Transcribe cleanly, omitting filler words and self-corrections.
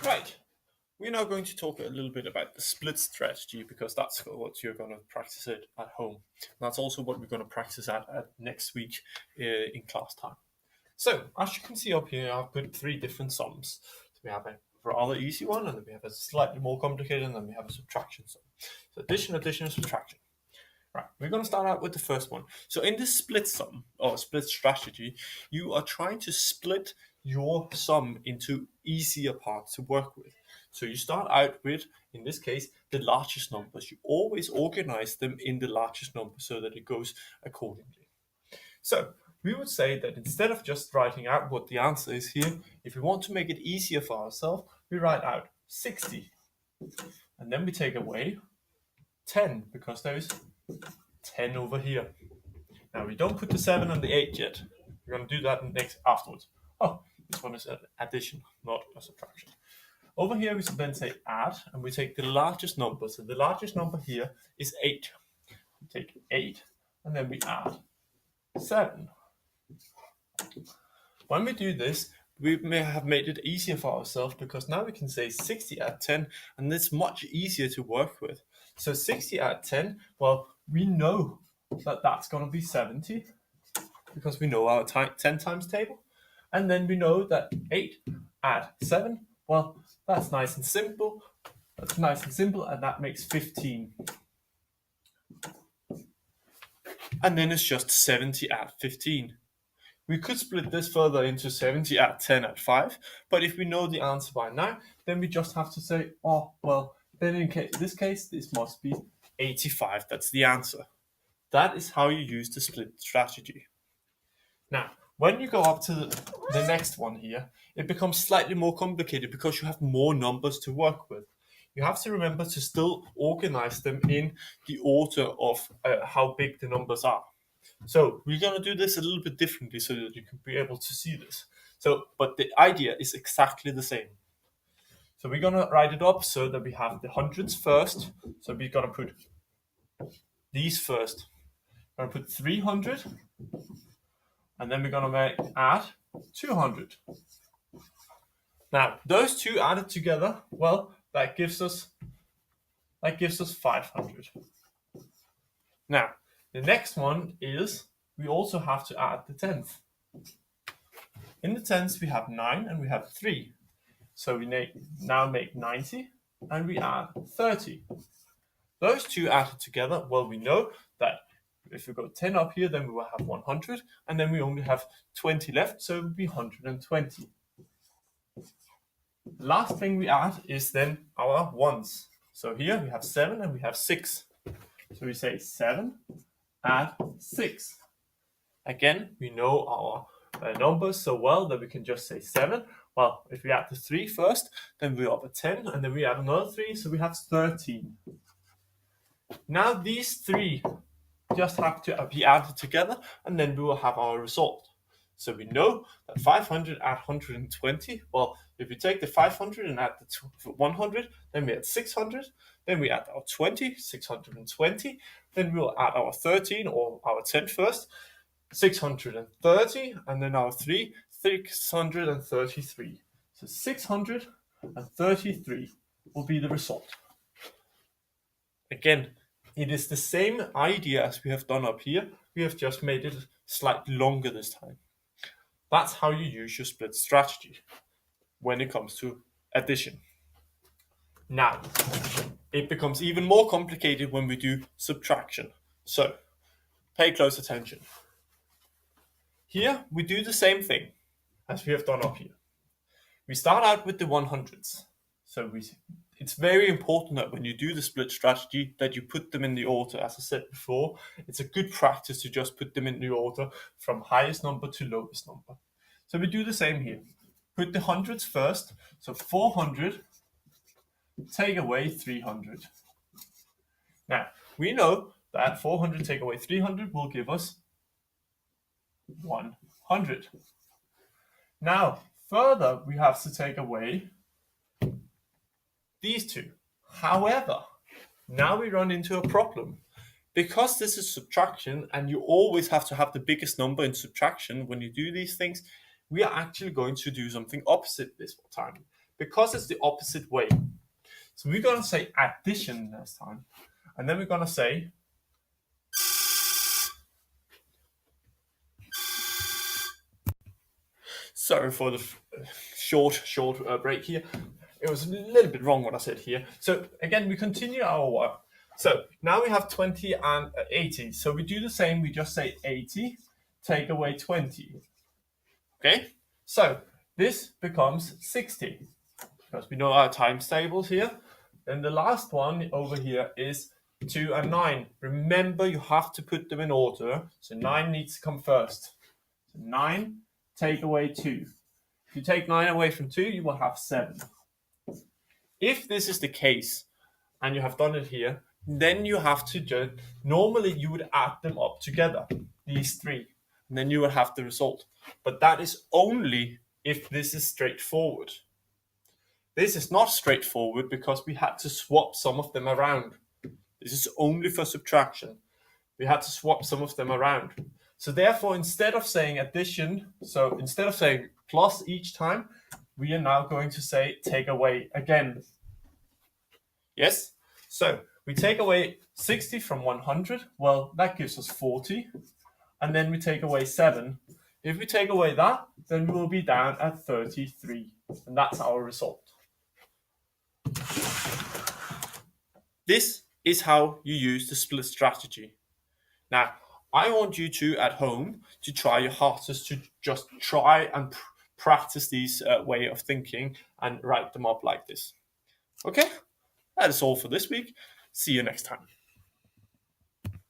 Right, we're now going to talk a little bit about the split strategy because that's what you're going to practice it at home. That's also what we're going to practice at next week in class time. So, as you can see up here, I've put three different sums. So we have a rather easy one, and then we have a slightly more complicated, and then we have a subtraction sum. So addition, addition, subtraction. Right, we're going to start out with the first one. So in this split sum, or split strategy, you are trying to split your sum into easier parts to work with. So you start out with, in this case, the largest numbers. You always organize them in the largest number so that it goes accordingly. So we would say that instead of just writing out what the answer is here, if we want to make it easier for ourselves, we write out 60. And then we take away 10 because there is 10 over here. Now we don't put the 7 and the 8 yet. We're going to do that next afterwards. Oh, this one is an addition, not a subtraction. Over here we then say add, and we take the largest number. So the largest number here is 8. We take 8, and then we add 7. When we do this, we may have made it easier for ourselves because now we can say 60 add 10, and it's much easier to work with. So 60 add 10, well, we know that that's going to be 70 because we know our 10 times table. And then we know that 8 add 7, well, that's nice and simple. And that makes 15. And then it's just 70 add 15. We could split this further into 70 add 10 add 5, but if we know the answer by now, then we just have to say, oh, well, then in this case, this must be 85. That's the answer. That is how you use the split strategy. Now, when you go up to the next one here, it becomes slightly more complicated because you have more numbers to work with. You have to remember to still organize them in the order of how big the numbers are. So we're going to do this a little bit differently so that you can be able to see this. But the idea is exactly the same. So we're going to write it up so that we have the hundreds first. So we're going to put these first. We're going to put 300. And then we're going to add 200. Now, those two added together, well, that gives us 500. Now, the next one is we also have to add the 10th. In the 10th, we have 9 and we have 3. So we now make 90 and we add 30. Those two added together, well, we know that if we go 10 up here, then we will have 100, and then we only have 20 left, so it would be 120. The last thing we add is then our ones. So here we have 7 and we have 6. So we say 7 add 6. Again, we know our numbers so well that we can just say 7. Well, if we add the 3 first, then we're up at 10, and then we add another 3, so we have 13. Now these 3 just have to be added together, and then we will have our result. So we know that 500 add 120. Well, if we take the 500 and add the 100, then we add 600. Then we add our 20, 620. Then we'll add our 13 or our 10 first, 630, and then our 3, 633. So 633 will be the result. Again, it is the same idea as we have done up here. We have just made it slightly longer this time. That's how you use your split strategy when it comes to addition. Now, it becomes even more complicated when we do subtraction. So, pay close attention. Here, we do the same thing as we have done up here. We start out with the 100s. So it's very important that when you do the split strategy that you put them in the order. As I said before, it's a good practice to just put them in the order from highest number to lowest number. So we do the same here. Put the hundreds first. So 400, take away 300. Now, we know that 400 take away 300 will give us 100. Now, further, we have to take away these two. However, now we run into a problem. Because this is subtraction and you always have to have the biggest number in subtraction when you do these things, we are actually going to do something opposite this time. because it's the opposite way. So we're going to say addition next time. And then we're going to say sorry for the short break here. It was a little bit wrong what I said here. So again, we continue our work. So now we have 20 and 80. So we do the same. We just say 80, take away 20. Okay? So this becomes 60 because we know our times tables here. Then the last one over here is 2 and 9. Remember, you have to put them in order. So 9 needs to come first. So 9, take away 2. If you take 9 away from 2, you will have 7. If this is the case, and you have done it here, then you have to just, normally you would add them up together, these 3, and then you will have the result. But that is only if this is straightforward. This is not straightforward because we had to swap some of them around. This is only for subtraction. We had to swap some of them around. So therefore, instead of saying addition, so instead of saying plus each time, we are now going to say take away again. Yes? So we take away 60 from 100. Well, that gives us 40. And then we take away 7. If we take away that, then we will be down at 33. And that's our result. This is how you use the split strategy. Now, I want you to, at home, to try your hardest to just try and practice these way of thinking and write them up like this. Okay? That is all for this week. See you next time.